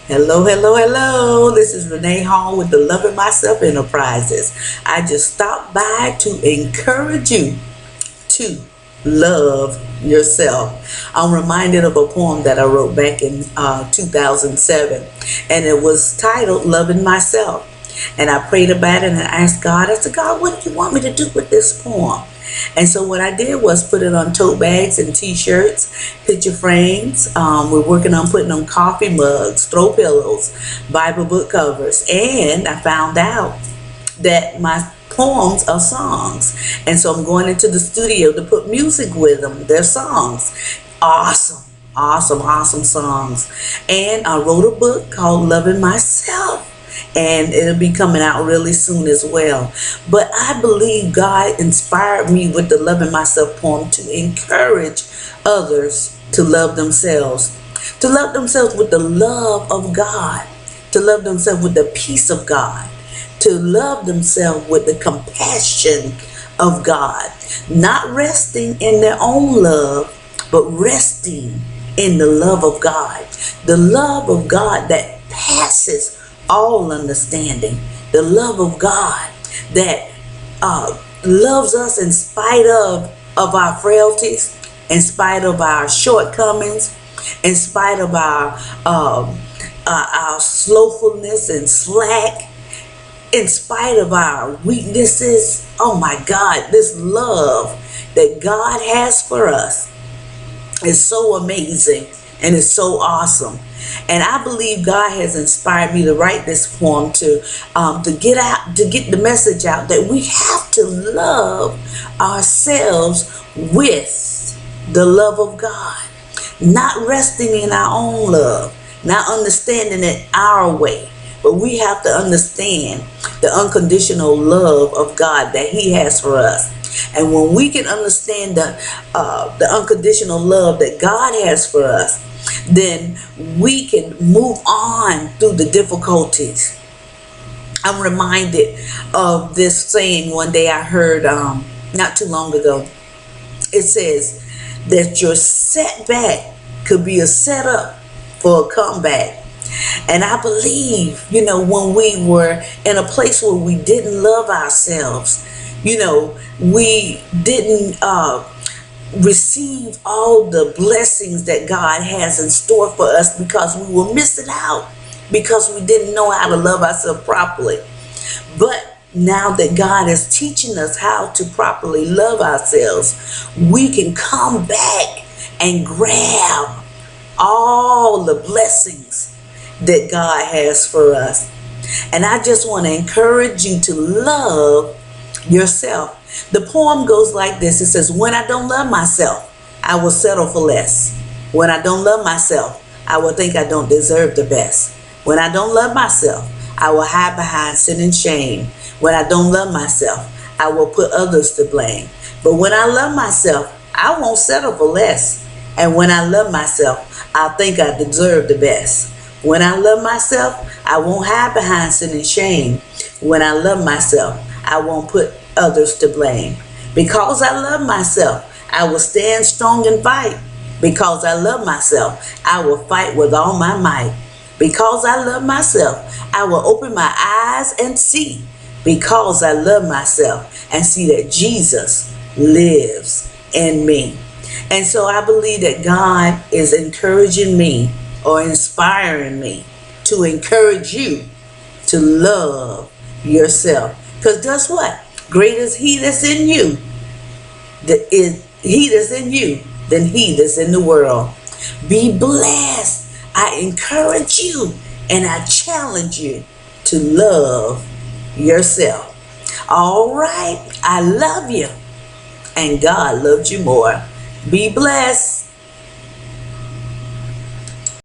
Hello, hello, hello. This is Renee Hall with the Loving Myself Enterprises. I just stopped by to encourage you to love yourself. I'm reminded of a poem that I wrote back in 2007, and it was titled Loving Myself. And I prayed about it and I asked God, I said, God, what do you want me to do with this poem? And so what I did was put it on tote bags and t-shirts, picture frames. We're working on putting on coffee mugs, throw pillows, Bible book covers. And I found out that my poems are songs. And so I'm going into the studio to put music with them. They're songs. Awesome. Awesome, awesome songs. And I wrote a book called Loving Myself, and it'll be coming out really soon as well. But I believe God inspired me with the Loving Myself poem to encourage others to love themselves, with the love of God, to love themselves with the peace of God, to love themselves with the compassion of God, not resting in their own love, but resting in the love of God, the love of God that passes all understanding, the love of God that loves us in spite of our frailties, in spite of our shortcomings, in spite of our slowfulness and slack, in spite of our weaknesses. Oh my God, this love that God has for us is so amazing and it's so awesome. And I believe God has inspired me to write this poem to get the message out that we have to love ourselves with the love of God, not resting in our own love, not understanding it our way, but we have to understand the unconditional love of God that He has for us. And when we can understand the unconditional love that God has for us, then we can move on through the difficulties. I'm reminded of this saying one day I heard not too long ago. It says that your setback could be a setup for a comeback. And I believe, when we were in a place where we didn't love ourselves, we didn't receive all the blessings that God has in store for us because we were missing out, because we didn't know how to love ourselves properly. But now that God is teaching us how to properly love ourselves, we can come back and grab all the blessings that God has for us. And I just want to encourage you to love yourself. The poem goes like this. It says, when I don't love myself, I will settle for less. When I don't love myself, I will think I don't deserve the best. When I don't love myself, I will hide behind sin and shame. When I don't love myself, I will put others to blame. But when I love myself, I won't settle for less. And when I love myself, I'll think I deserve the best. When I love myself, I won't hide behind sin and shame. When I love myself, I won't put others to blame. Because I love myself, I will stand strong and fight. Because I love myself, I will fight with all my might. Because I love myself, I will open my eyes and see. Because I love myself and see that Jesus lives in me. And so I believe that God is encouraging me or inspiring me to encourage you to love yourself. Because guess what? Greater is He that's in you, He that's in you, than he that's in the world. Be blessed. I encourage you and I challenge you to love yourself. All right. I love you. And God loves you more. Be blessed.